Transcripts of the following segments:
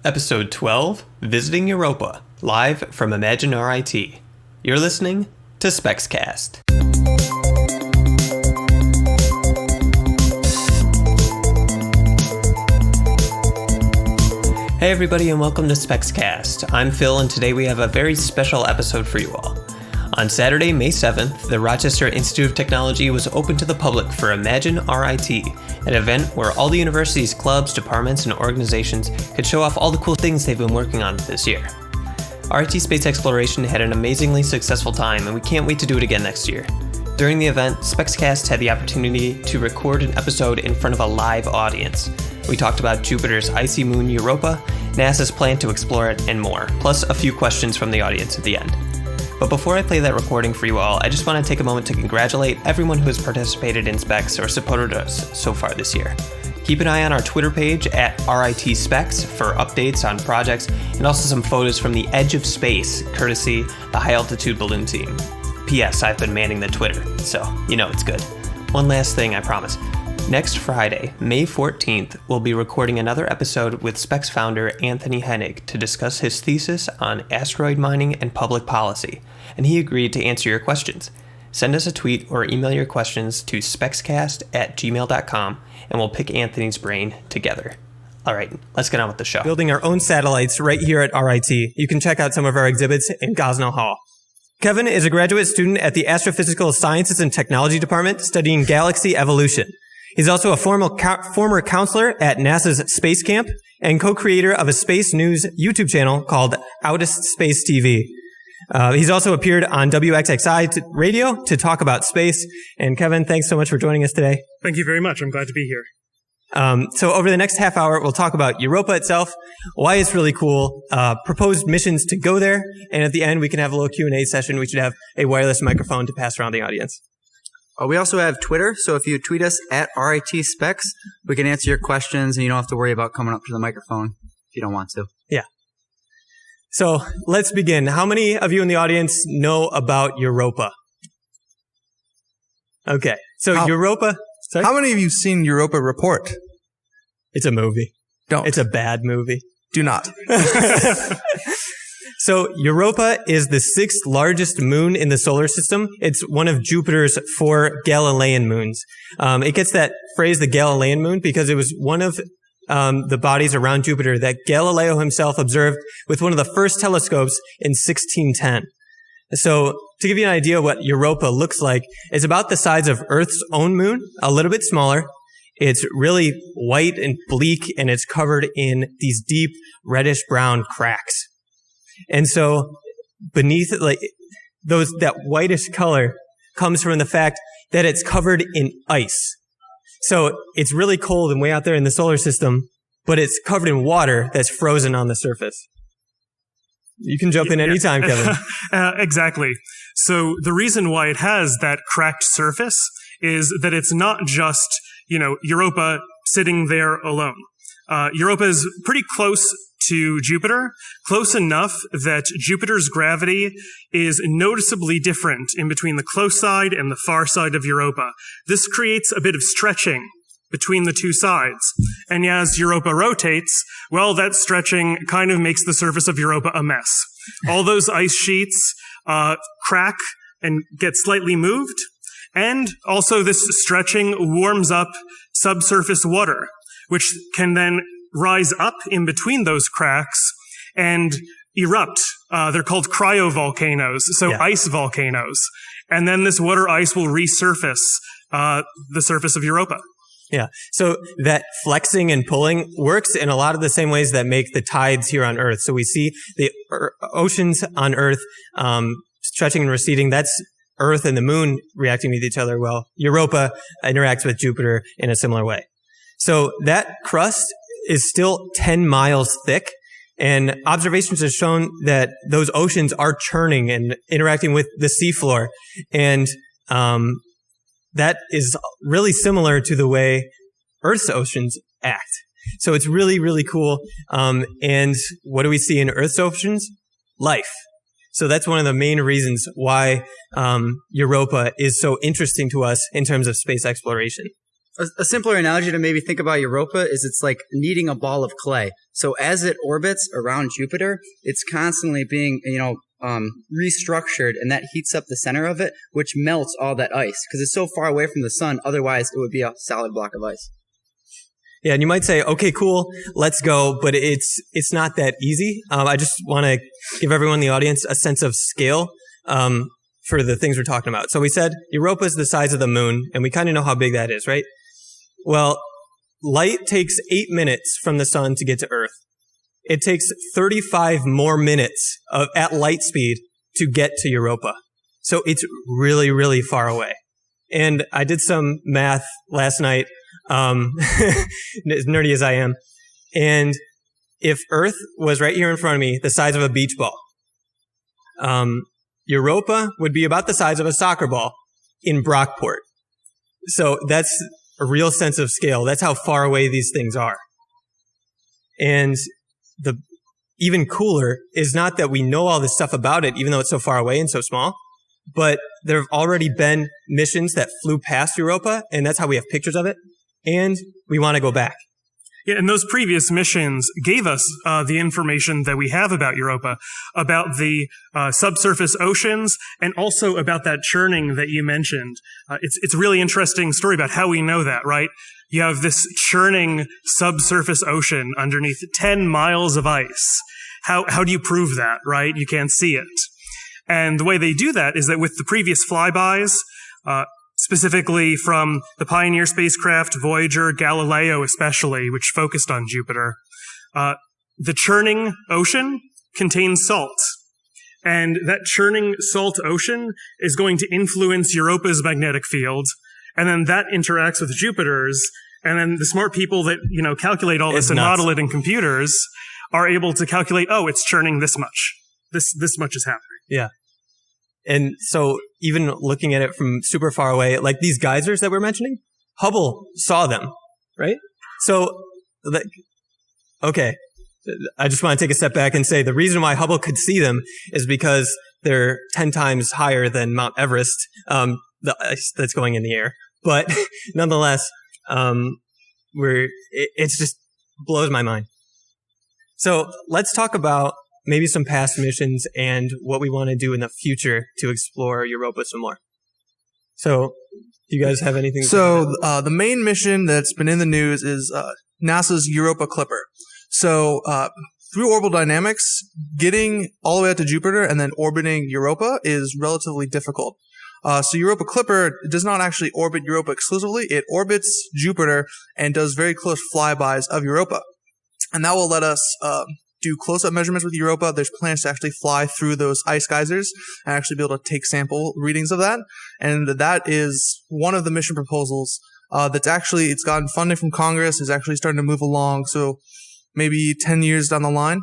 Episode 12, Visiting Europa, live from ImagineRIT. You're listening to SPEXcast. Hey everybody and welcome to SPEXcast. I'm Phil and today we have a very special episode for you all. On Saturday, May 7th, the Rochester Institute of Technology was open to the public for ImagineRIT, an event where all the university's clubs, departments, and organizations could show off all the cool things they've been working on this year. RIT Space Exploration had an amazingly successful time, and we can't wait to do it again next year. During the event, SPEXcast had the opportunity to record an episode in front of a live audience. We talked about Jupiter's icy moon Europa, NASA's plan to explore it, and more, plus a few questions from the audience at the end. But before I play that recording for you all, I just want to take a moment to congratulate everyone who has participated in Specs or supported us so far this year. Keep an eye on our Twitter page at RIT Specs for updates on projects and also some photos from the edge of space, courtesy the High Altitude Balloon team. P.S. I've been manning the Twitter, so you know it's good. One last thing, I promise. Next Friday, May 14th, we'll be recording another episode with Specs founder Anthony Hennig to discuss his thesis on asteroid mining and public policy, and he agreed to answer your questions. Send us a tweet or email your questions to specscast@gmail.com, and we'll pick Anthony's brain together. All right, let's get on with the show. Building our own satellites right here at RIT. You can check out some of our exhibits in Gosnell Hall. Kevin is a graduate student at the Astrophysical Sciences and Technology Department studying galaxy evolution. He's also a former counselor at NASA's Space Camp and co-creator of a space news YouTube channel called Outest Space TV. He's also appeared on WXXI radio to talk about space. And Kevin, thanks so much for joining us today. Thank you very much. I'm glad to be here. So over the next half hour, we'll talk about Europa itself, why it's really cool, proposed missions to go there, and at the end, we can have a little Q&A session. We should have a wireless microphone to pass around the audience. We also have Twitter, so if you tweet us at RIT Specs, we can answer your questions, and you don't have to worry about coming up to the microphone if you don't want to. Yeah. So let's begin. How many of you in the audience know about Europa? Okay, so Europa... Sorry? How many of you seen Europa Report? It's a movie. Don't. It's a bad movie. Do not. So Europa is the sixth largest moon in the solar system. It's one of Jupiter's 4 Galilean moons. It gets that phrase, the Galilean moon, because it was one of the bodies around Jupiter that Galileo himself observed with one of the first telescopes in 1610. So to give you an idea what Europa looks like, it's about the size of Earth's own moon, a little bit smaller. It's really white and bleak, and it's covered in these deep reddish-brown cracks. And so beneath it, that whitish color comes from the fact that it's covered in ice. So it's really cold and way out there in the solar system, but it's covered in water that's frozen on the surface. You can jump in anytime, Kevin. Exactly. So the reason why it has that cracked surface is that it's not just, Europa sitting there alone. Europa is pretty close to Jupiter, close enough that Jupiter's gravity is noticeably different in between the close side and the far side of Europa. This creates a bit of stretching between the two sides. And as Europa rotates, well, that stretching kind of makes the surface of Europa a mess. All those ice sheets crack and get slightly moved. And also this stretching warms up subsurface water, which can then rise up in between those cracks and erupt. They're called cryovolcanoes, so ice volcanoes. And then this water ice will resurface the surface of Europa. Yeah. So that flexing and pulling works in a lot of the same ways that make the tides here on Earth. So we see the oceans on Earth stretching and receding. That's Earth and the moon reacting with each other. Well, Europa interacts with Jupiter in a similar way. So that crust is still 10 miles thick, and observations have shown that those oceans are churning and interacting with the seafloor. And that is really similar to the way Earth's oceans act. So it's really, really cool. And what do we see in Earth's oceans? Life. So that's one of the main reasons why Europa is so interesting to us in terms of space exploration. A simpler analogy to maybe think about Europa is it's like kneading a ball of clay. So as it orbits around Jupiter, it's constantly being, restructured, and that heats up the center of it, which melts all that ice because it's so far away from the sun. Otherwise, it would be a solid block of ice. Yeah, and you might say, okay, cool, let's go, but it's not that easy. I just want to give everyone in the audience a sense of scale for the things we're talking about. So we said Europa is the size of the moon, and we kind of know how big that is, right? Well, light takes 8 minutes from the sun to get to Earth. It takes 35 more minutes at light speed to get to Europa. So it's really, really far away. And I did some math last night, as nerdy as I am. And if Earth was right here in front of me, the size of a beach ball, Europa would be about the size of a soccer ball in Brockport. So that's a real sense of scale. That's how far away these things are. And the even cooler is not that we know all this stuff about it, even though it's so far away and so small, but there have already been missions that flew past Europa, and that's how we have pictures of it, and we want to go back. Yeah, and those previous missions gave us the information that we have about Europa, about the subsurface oceans, and also about that churning that you mentioned. It's a really interesting story about how we know that, right? You have this churning subsurface ocean underneath 10 miles of ice. How do you prove that, right? You can't see it. And the way they do that is that with the previous flybys, specifically from the Pioneer spacecraft, Voyager, Galileo especially, which focused on Jupiter, the churning ocean contains salt. And that churning salt ocean is going to influence Europa's magnetic field, and then that interacts with Jupiter's, and then the smart people that, calculate all this and model it in computers are able to calculate, it's churning this much. This much is happening. Yeah. And so even looking at it from super far away, like these geysers that we're mentioning, Hubble saw them, right? So, okay, I just want to take a step back and say the reason why Hubble could see them is because they're 10 times higher than Mount Everest, the ice that's going in the air. But nonetheless, it just blows my mind. So let's talk about maybe some past missions and what we want to do in the future to explore Europa some more. So, do you guys have anything? So, the main mission that's been in the news is NASA's Europa Clipper. So, through orbital dynamics, getting all the way out to Jupiter and then orbiting Europa is relatively difficult. So Europa Clipper does not actually orbit Europa exclusively. It orbits Jupiter and does very close flybys of Europa. And that will let us do close-up measurements with Europa. There's plans to actually fly through those ice geysers and actually be able to take sample readings of that. And that is one of the mission proposals it's gotten funding from Congress, is actually starting to move along. So maybe 10 years down the line.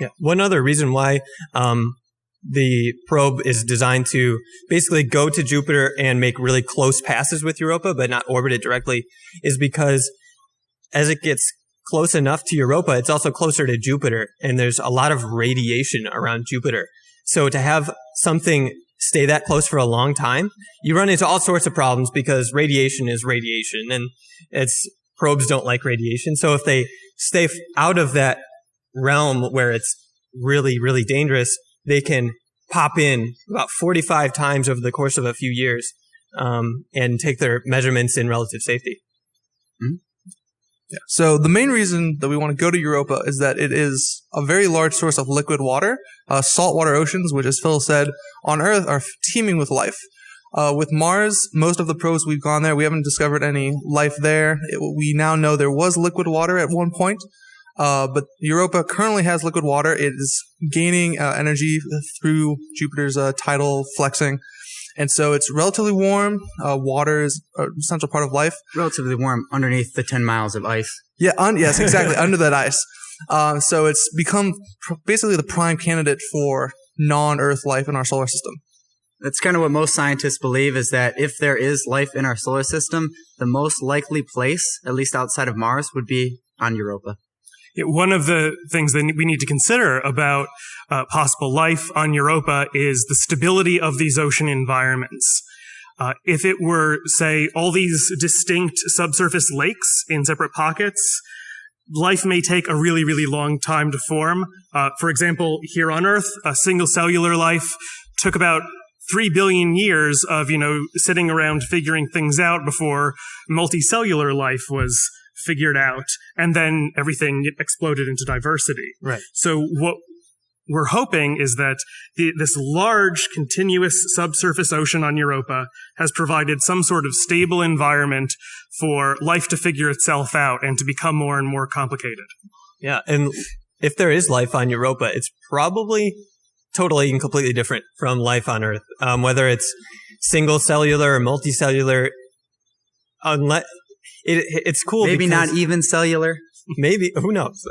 Yeah. One other reason why the probe is designed to basically go to Jupiter and make really close passes with Europa, but not orbit it directly, is because as it gets close enough to Europa, it's also closer to Jupiter, and there's a lot of radiation around Jupiter. So to have something stay that close for a long time, you run into all sorts of problems because radiation is radiation, and probes don't like radiation. So if they stay out of that realm where it's really, really dangerous, they can pop in about 45 times over the course of a few years and take their measurements in relative safety. Mm-hmm. Yeah. So the main reason that we want to go to Europa is that it is a very large source of liquid water. Saltwater oceans, which, as Phil said, on Earth are teeming with life. With Mars, most of the probes we've gone there, we haven't discovered any life there. We now know there was liquid water at one point. But Europa currently has liquid water. It is gaining energy through Jupiter's tidal flexing. And so it's relatively warm. Water is an essential part of life. Relatively warm underneath the 10 miles of ice. Yeah, yes, exactly, under that ice. So it's become basically the prime candidate for non-Earth life in our solar system. That's kind of what most scientists believe, is that if there is life in our solar system, the most likely place, at least outside of Mars, would be on Europa. Yeah, one of the things that we need to consider about possible life on Europa is the stability of these ocean environments. If it were, say, all these distinct subsurface lakes in separate pockets, life may take a really, really long time to form. For example, here on Earth, a single cellular life took about 3 billion years of, sitting around figuring things out before multicellular life was figured out, and then everything exploded into diversity. Right. So what we're hoping is that this large, continuous subsurface ocean on Europa has provided some sort of stable environment for life to figure itself out and to become more and more complicated. Yeah, and if there is life on Europa, it's probably totally and completely different from life on Earth. Whether it's single cellular or multicellular, unless it's cool. Maybe not even cellular. Maybe, who knows?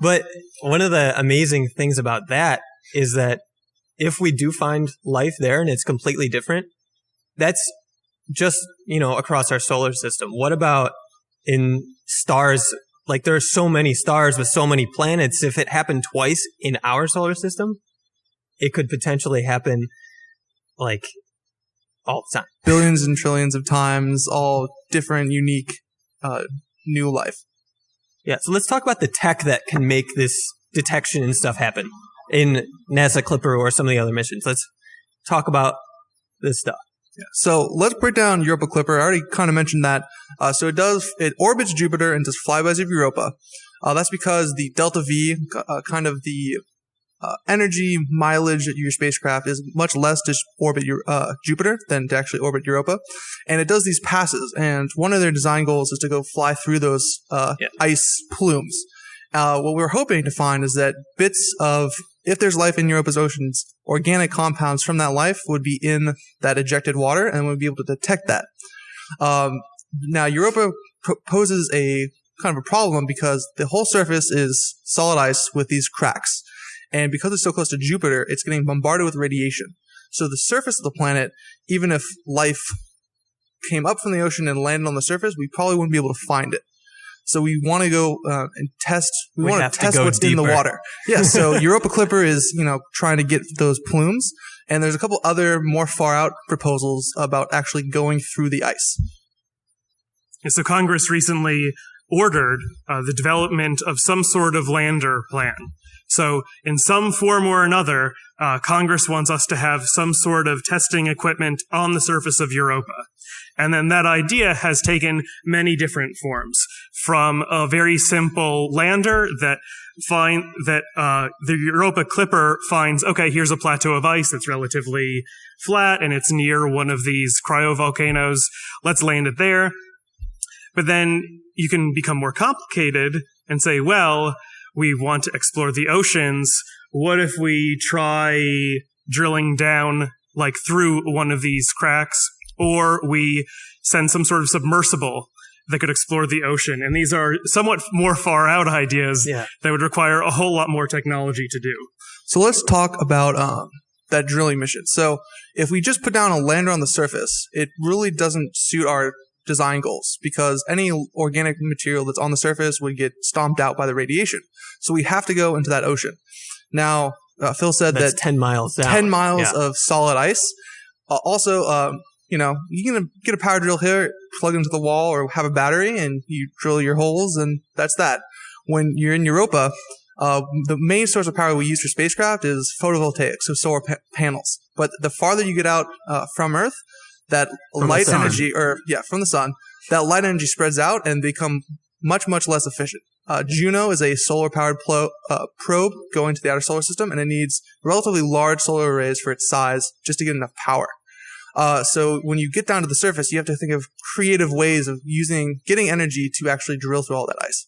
But one of the amazing things about that is that if we do find life there and it's completely different, that's just, across our solar system. What about in stars? Like, there are so many stars with so many planets. If it happened twice in our solar system, it could potentially happen like all the time. Billions and trillions of times, all different, unique, new life. Yeah, so let's talk about the tech that can make this detection and stuff happen in NASA Clipper or some of the other missions. Let's talk about this stuff. Yeah. So let's break down Europa Clipper. I already kind of mentioned that. So it orbits Jupiter and does flybys of Europa. That's because the delta V, kind of the energy mileage at your spacecraft is much less to orbit Jupiter than to actually orbit Europa. And it does these passes. And one of their design goals is to go fly through those ice plumes. What we're hoping to find is that bits of, if there's life in Europa's oceans, organic compounds from that life would be in that ejected water, and we'll be able to detect that. Now, Europa poses a kind of a problem because the whole surface is solid ice with these cracks. And because it's so close to Jupiter, it's getting bombarded with radiation. So the surface of the planet, even if life came up from the ocean and landed on the surface, we probably wouldn't be able to find it. So we want to go and test. We want to test what's in the water. Yeah. So Europa Clipper is, trying to get those plumes, and there's a couple other more far out proposals about actually going through the ice. And so Congress recently ordered the development of some sort of lander plan. So in some form or another, Congress wants us to have some sort of testing equipment on the surface of Europa. And then that idea has taken many different forms, from a very simple lander that the Europa Clipper finds, okay, here's a plateau of ice that's relatively flat and it's near one of these cryovolcanoes. Let's land it there. But then you can become more complicated and say, well, we want to explore the oceans. What if we try drilling down like through one of these cracks? Or we send some sort of submersible that could explore the ocean. And these are somewhat more far out ideas that would require a whole lot more technology to do. So let's talk about that drilling mission. So if we just put down a lander on the surface, it really doesn't suit our design goals because any organic material that's on the surface would get stomped out by the radiation. So we have to go into that ocean. Now, Phil said that's that 10 miles down. 10 miles of solid ice. You can get a power drill here, plug into the wall, or have a battery, and you drill your holes, and that's that. When you're in Europa, the main source of power we use for spacecraft is photovoltaic, so solar panels. But the farther you get out from Earth, that light energy, from the sun, that light energy spreads out and become much, much less efficient. Juno is a solar-powered probe going to the outer solar system, and it needs relatively large solar arrays for its size just to get enough power. So when you get down to the surface, you have to think of creative ways of getting energy to actually drill through all that ice.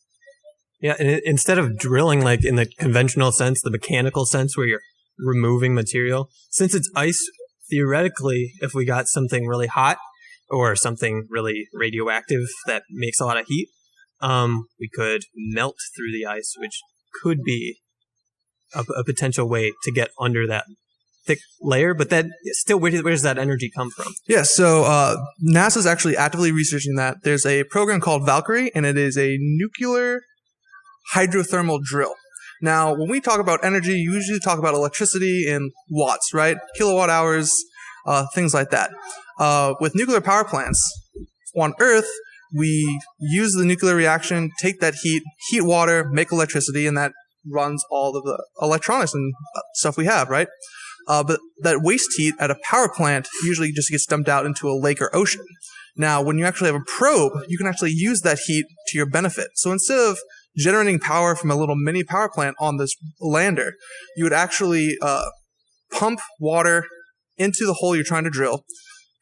Yeah, and instead of drilling like in the conventional sense, the mechanical sense where you're removing material, since it's ice, theoretically, if we got something really hot or something really radioactive that makes a lot of heat, we could melt through the ice, which could be a potential way to get under that thick layer. But that still, where does that energy come from? Yeah, so NASA's actually actively researching that. There's a program called Valkyrie, and it is a nuclear hydrothermal drill. Now, when we talk about energy, you usually talk about electricity in watts, right? Kilowatt hours, things like that. With nuclear power plants on Earth, we use the nuclear reaction, take that heat water, make electricity, and that runs all of the electronics and stuff we have, right? But that waste heat at a power plant usually just gets dumped out into a lake or ocean. Now, when you actually have a probe, you can actually use that heat to your benefit. So instead of generating power from a little mini power plant on this lander, you would actually pump water into the hole you're trying to drill,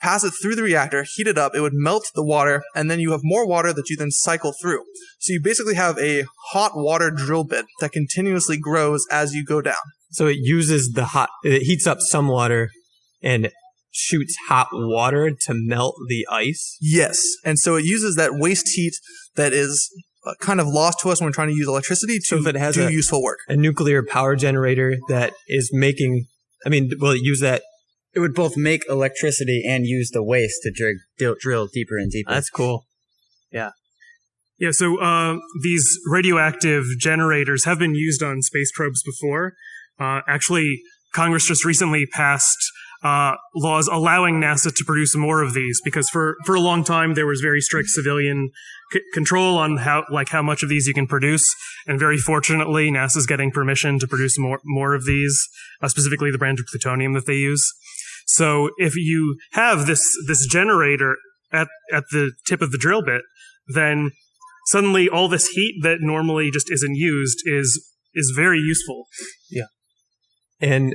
pass it through the reactor, heat it up, it would melt the water, and then you have more water that you then cycle through. So you basically have a hot water drill bit that continuously grows as you go down. So it uses it heats up some water and shoots hot water to melt the ice? Yes. And so it uses that waste heat that is kind of lost to us when we're trying to use electricity to do useful work. A nuclear power generator that is making, will it use that? It would both make electricity and use the waste to drill deeper and deeper. That's cool. Yeah. Yeah, so these radioactive generators have been used on space probes before. Actually, Congress just recently passed laws allowing NASA to produce more of these because for a long time there was very strict civilian control on how much of these you can produce, and very fortunately NASA's getting permission to produce more of these, specifically the brand of plutonium that they use. So if you have this generator at the tip of the drill bit, then suddenly all this heat that normally just isn't used is very useful. Yeah. And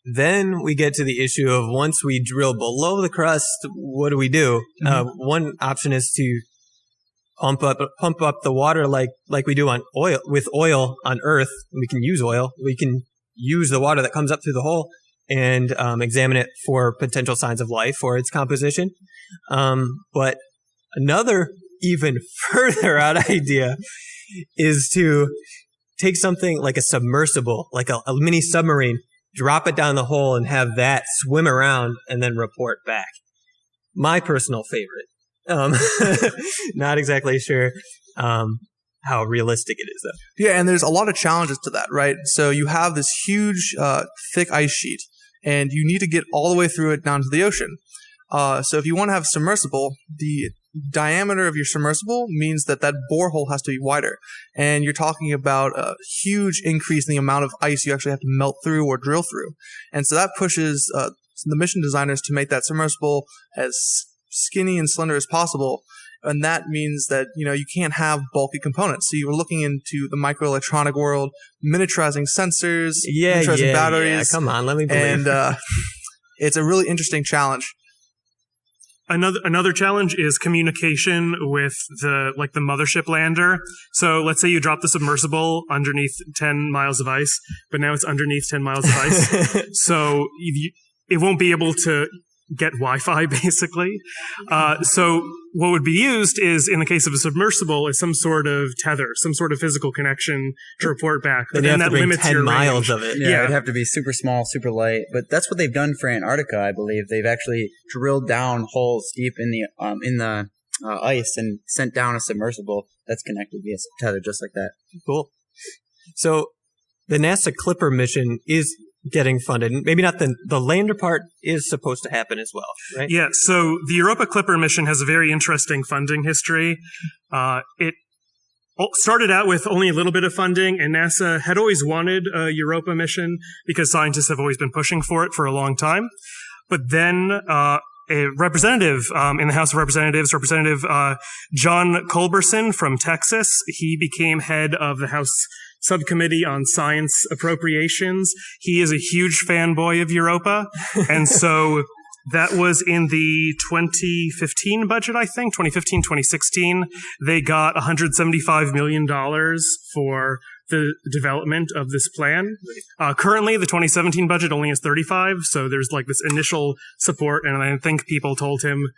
then we get to the issue of once we drill below the crust, what do we do? Mm-hmm. One option is to pump up the water like we do with oil on Earth. We can use oil. We can use the water that comes up through the hole and examine it for potential signs of life or its composition. But another even further out idea is to take something like a submersible, like a mini submarine, drop it down the hole and have that swim around and then report back. My personal favorite. Not exactly sure how realistic it is, though. Yeah, and there's a lot of challenges to that, right? So you have this huge, thick ice sheet, and you need to get all the way through it down to the ocean. So if you want to have submersible, the diameter of your submersible means that borehole has to be wider. And you're talking about a huge increase in the amount of ice you actually have to melt through or drill through. And so that pushes the mission designers to make that submersible as skinny and slender as possible. And that means that, you can't have bulky components. So you were looking into the microelectronic world, miniaturizing sensors, miniaturizing batteries. Yeah, come on, let me believe. And it's a really interesting challenge. Another challenge is communication with the mothership lander. So let's say you drop the submersible underneath 10 miles of ice, but now it's underneath 10 miles of ice. So it won't be able to get Wi-Fi, basically. So what would be used is, in the case of a submersible, is some sort of tether, some sort of physical connection to report back. But then that limits 10 miles of it. Yeah, it'd have to be super small, super light. But that's what they've done for Antarctica, I believe. They've actually drilled down holes deep in the ice and sent down a submersible that's connected via tether, just like that. Cool. So the NASA Clipper mission is getting funded. Maybe not the lander part is supposed to happen as well, right? Yeah, so the Europa Clipper mission has a very interesting funding history. It started out with only a little bit of funding, and NASA had always wanted a Europa mission because scientists have always been pushing for it for a long time. But then a representative in the House of Representatives, Representative John Culberson from Texas, he became head of the House Subcommittee on Science Appropriations. He is a huge fanboy of Europa. And so that was in the 2015 budget, I think, 2015, 2016. They got $175 million for the development of this plan. Currently, the 2017 budget only has 35, so there's this initial support, and I think people told him,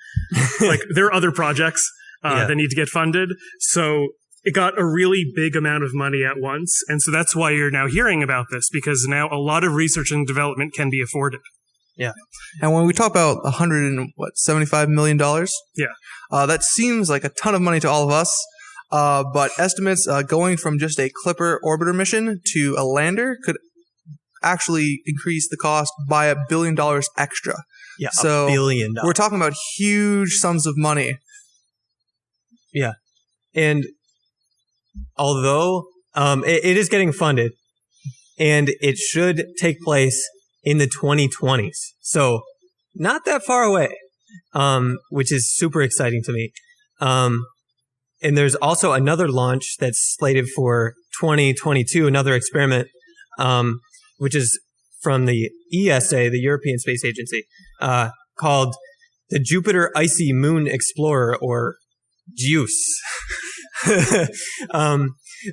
there are other projects that need to get funded. So it got a really big amount of money at once. And so that's why you're now hearing about this, because now a lot of research and development can be afforded. Yeah. And when we talk about $175 million? Yeah. That seems like a ton of money to all of us. But estimates going from just a Clipper orbiter mission to a lander could actually increase the cost by $1 billion extra. Yeah, so $1 billion. We're talking about huge sums of money. Yeah. And although it is getting funded, and it should take place in the 2020s. So not that far away, which is super exciting to me. And there's also another launch that's slated for 2022, another experiment, which is from the ESA, the European Space Agency, called the Jupiter Icy Moon Explorer, or JUICE.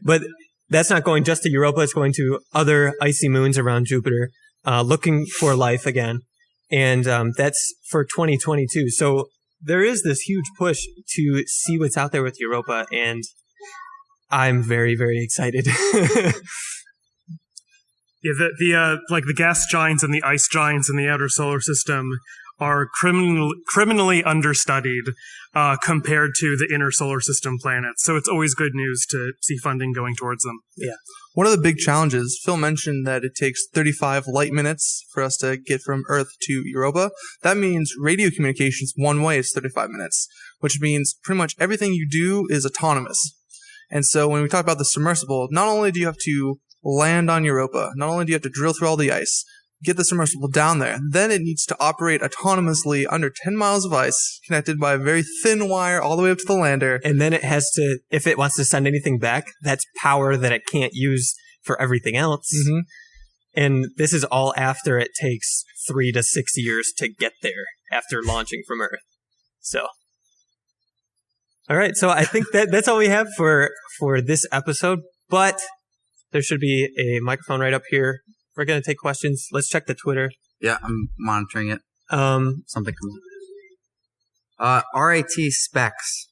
But that's not going just to Europa. It's going to other icy moons around Jupiter, looking for life again. And that's for 2022. So there is this huge push to see what's out there with Europa, and I'm very, very excited. Yeah, the gas giants and the ice giants in the outer solar system are criminally understudied compared to the inner solar system planets. So it's always good news to see funding going towards them. Yeah. One of the big challenges, Phil mentioned that it takes 35 light minutes for us to get from Earth to Europa. That means radio communications one way is 35 minutes, which means pretty much everything you do is autonomous. And so when we talk about the submersible, not only do you have to land on Europa, not only do you have to drill through all the ice, get the submersible down there, then it needs to operate autonomously under 10 miles of ice, connected by a very thin wire all the way up to the lander. And then it has to, if it wants to send anything back, that's power that it can't use for everything else. Mm-hmm. And this is all after it takes 3 to 6 years to get there after launching from Earth. So, all right. So I think that's all we have for this episode, but there should be a microphone right up here. We're going to take questions. Let's check the Twitter. Yeah, I'm monitoring it. Something comes up. RIT Specs.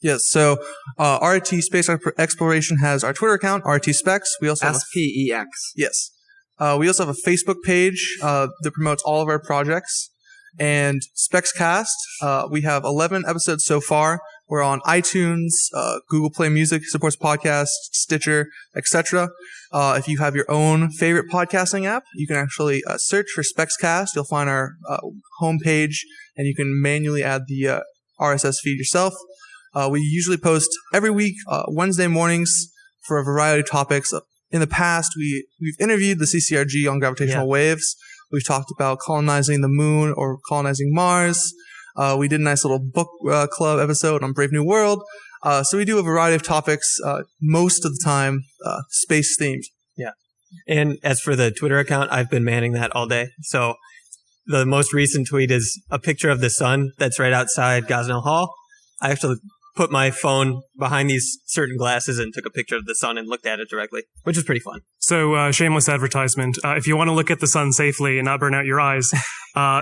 Yes, so RIT Space Exploration has our Twitter account, RIT Specs. We also have SPEX. Yes. We also have a Facebook page that promotes all of our projects. And SPEXcast, we have 11 episodes so far. We're on iTunes, Google Play Music supports podcasts, Stitcher, etc. If you have your own favorite podcasting app, you can actually search for SPEXcast. You'll find our homepage, and you can manually add the RSS feed yourself. We usually post every week, Wednesday mornings, for a variety of topics. In the past, we've interviewed the CCRG on gravitational waves. We've talked about colonizing the moon or colonizing Mars. We did a nice little book club episode on Brave New World. So we do a variety of topics, most of the time space themed. Yeah. And as for the Twitter account, I've been manning that all day. So the most recent tweet is a picture of the sun that's right outside Gosnell Hall. I actually put my phone behind these certain glasses and took a picture of the sun and looked at it directly, which is pretty fun. So, shameless advertisement. If you want to look at the sun safely and not burn out your eyes,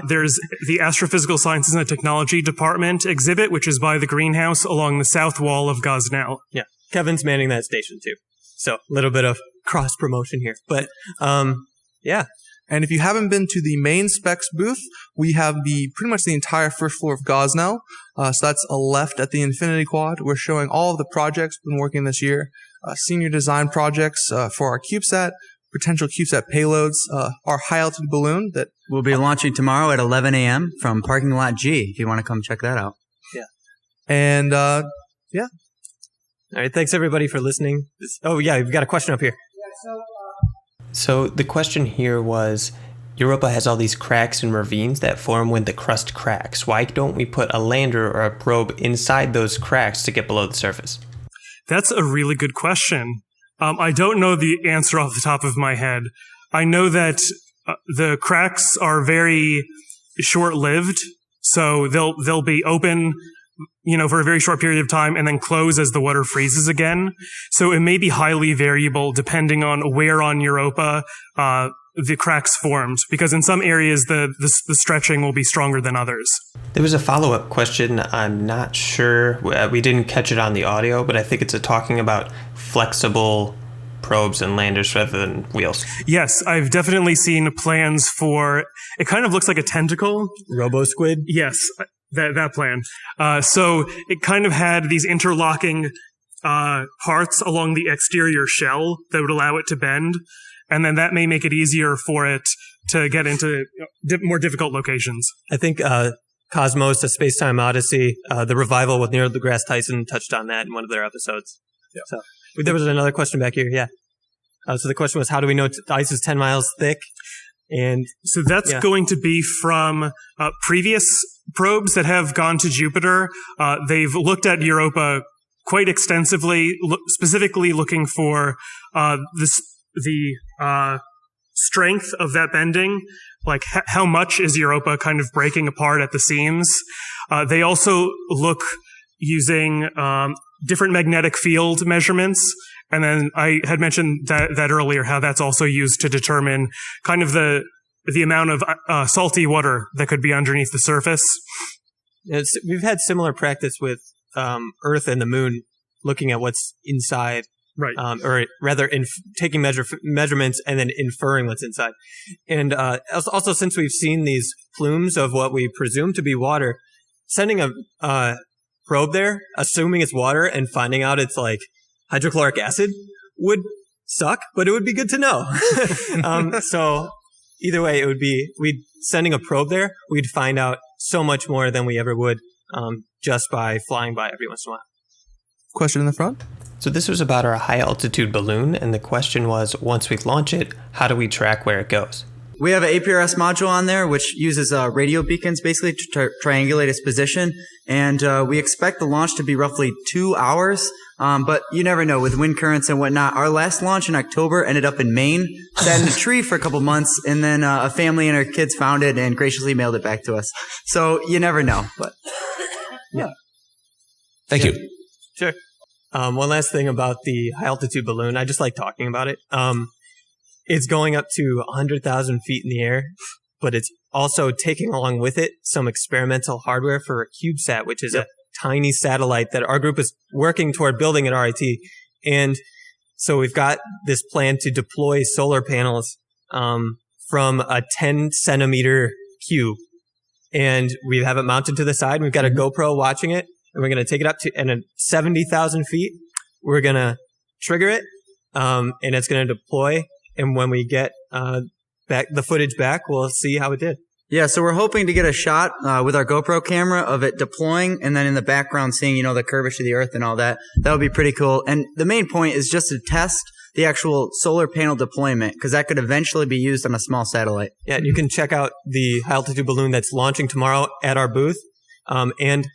there's the Astrophysical Sciences and Technology Department exhibit, which is by the greenhouse along the south wall of Gosnell. Yeah. Kevin's manning that station too. So, a little bit of cross promotion here. But, yeah. And if you haven't been to the main Specs booth, we have pretty much the entire first floor of Gosnell. So that's a left at the Infinity Quad. We're showing all of the projects we've been working this year. Senior design projects for our CubeSat, potential CubeSat payloads, our high altitude balloon that will be launching tomorrow at 11 a.m. from Parking Lot G, if you want to come check that out. Yeah. And, yeah. All right. Thanks everybody for listening. Oh yeah, we've got a question up here. So the question here was, Europa has all these cracks and ravines that form when the crust cracks. Why don't we put a lander or a probe inside those cracks to get below the surface? That's a really good question. I don't know the answer off the top of my head. I know that the cracks are very short-lived, so they'll be open, for a very short period of time and then close as the water freezes again. So it may be highly variable depending on where on Europa the cracks formed, because in some areas the stretching will be stronger than others. There was a follow-up question. I'm not sure. We didn't catch it on the audio, but I think it's talking about flexible probes and landers rather than wheels. Yes, I've definitely seen plans for, it kind of looks like a tentacle. Robo-squid? Yes, that plan. So it kind of had these interlocking parts along the exterior shell that would allow it to bend. And then that may make it easier for it to get into more difficult locations. I think Cosmos, A Space-Time Odyssey, the revival with Neil deGrasse Tyson touched on that in one of their episodes. Yeah. So there was another question back here. Yeah. So the question was, how do we know the ice is 10 miles thick? And so that's going to be from previous probes that have gone to Jupiter. They've looked at Europa quite extensively, specifically looking for the strength of that bending, like how much is Europa kind of breaking apart at the seams. They also look using different magnetic field measurements. And then I had mentioned that earlier, how that's also used to determine kind of the amount of salty water that could be underneath the surface. We've had similar practice with Earth and the Moon, looking at what's inside, right? Or rather, taking measurements and then inferring what's inside. And also, since we've seen these plumes of what we presume to be water, sending a probe there, assuming it's water, and finding out it's like hydrochloric acid would suck, but it would be good to know. So either way, we'd sending a probe there, we'd find out so much more than we ever would just by flying by every once in a while. Question in the front? So this was about our high altitude balloon, and the question was, once we launch it, how do we track where it goes? We have an APRS module on there, which uses radio beacons basically to triangulate its position. And we expect the launch to be roughly 2 hours. But you never know with wind currents and whatnot. Our last launch in October ended up in Maine, sat in a tree for a couple months, and then a family and her kids found it and graciously mailed it back to us. So you never know. But yeah. Thank you. Sure. One last thing about the high altitude balloon. I just like talking about it. It's going up to 100,000 feet in the air, but it's also taking along with it some experimental hardware for a CubeSat, which is a tiny satellite that our group is working toward building at RIT. And so we've got this plan to deploy solar panels from a 10 centimeter cube. And we have it mounted to the side. We've got a GoPro watching it, and we're going to take it up to and at 70,000 feet. We're going to trigger it, and it's going to deploy. And when we get back the footage back, we'll see how it did. Yeah, so we're hoping to get a shot with our GoPro camera of it deploying, and then in the background seeing, the curvature of the Earth and all that. That would be pretty cool. And the main point is just to test the actual solar panel deployment, because that could eventually be used on a small satellite. Yeah, and you can check out the high altitude balloon that's launching tomorrow at our booth, and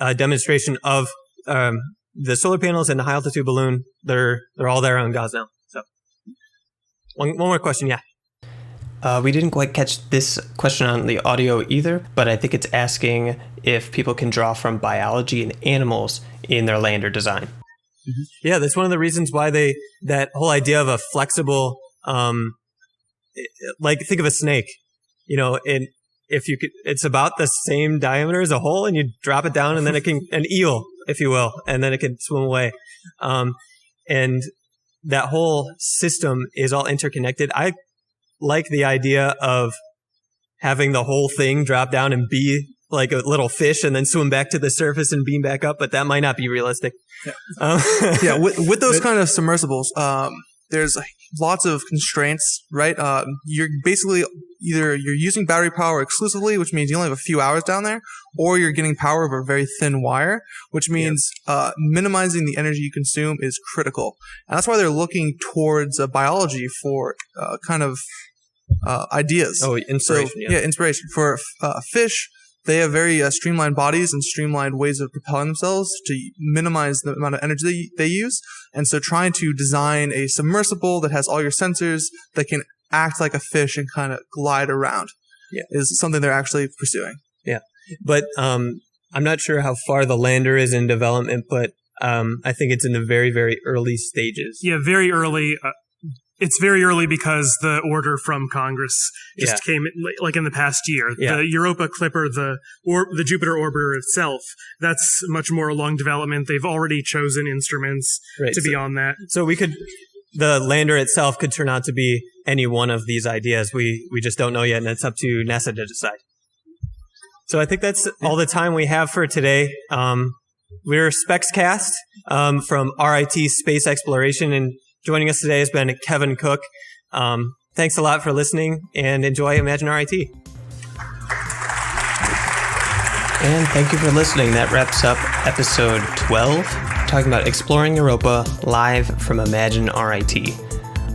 a demonstration of the solar panels and the high altitude balloon. They're all there on Gauss now. So, one more question, yeah. We didn't quite catch this question on the audio either, but I think it's asking if people can draw from biology and animals in their lander design. Mm-hmm. Yeah, that's one of the reasons why that whole idea of a flexible, like think of a snake, and if you could, it's about the same diameter as a hole, and you drop it down, and then an eel, if you will, and then it can swim away. And that whole system is all interconnected. I like the idea of having the whole thing drop down and be like a little fish and then swim back to the surface and beam back up, but that might not be realistic. Yeah, with those kind of submersibles, there's lots of constraints, right? You're basically either you're using battery power exclusively, which means you only have a few hours down there, or you're getting power over a very thin wire, which means minimizing the energy you consume is critical. And that's why they're looking towards biology for kind of ideas. Oh, inspiration. So, inspiration. For fish, they have very streamlined bodies and streamlined ways of propelling themselves to minimize the amount of energy they use. And so trying to design a submersible that has all your sensors that can act like a fish and kind of glide around is something they're actually pursuing. Yeah. But I'm not sure how far the lander is in development, but I think it's in the very, very early stages. Yeah, very early. It's very early because the order from Congress just came like in the past year. Yeah. The Europa Clipper, the Jupiter orbiter itself, that's much more along development. They've already chosen instruments to be on that. So the lander itself could turn out to be any one of these ideas. We just don't know yet, and it's up to NASA to decide. So I think that's all the time we have for today. We're SPEXcast from RIT Space Exploration, and joining us today has been Kevin Cooke. Thanks a lot for listening, and enjoy ImagineRIT. And thank you for listening. That wraps up episode 12, talking about exploring Europa live from ImagineRIT.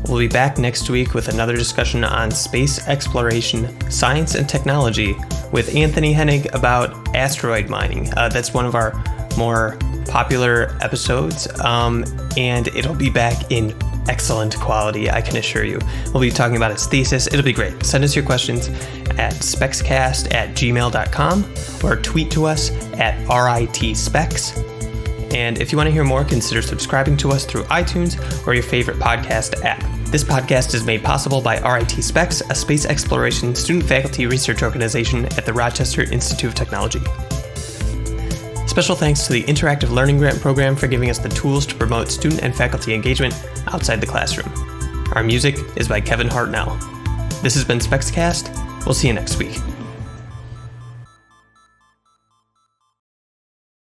We'll be back next week with another discussion on space exploration, science, and technology with Anthony Hennig about asteroid mining. That's one of our more popular episodes, and it'll be back in excellent quality, I can assure you. We'll be talking about his thesis. It'll be great. Send us your questions at SPEXcast@gmail.com or tweet to us at RITSpecs. And if you want to hear more, consider subscribing to us through iTunes or your favorite podcast app. This podcast is made possible by RIT Specs, a space exploration student faculty research organization at the Rochester Institute of Technology. Special thanks to the Interactive Learning Grant Program for giving us the tools to promote student and faculty engagement outside the classroom. Our music is by Kevin Hartnell. This has been SPEXcast. We'll see you next week.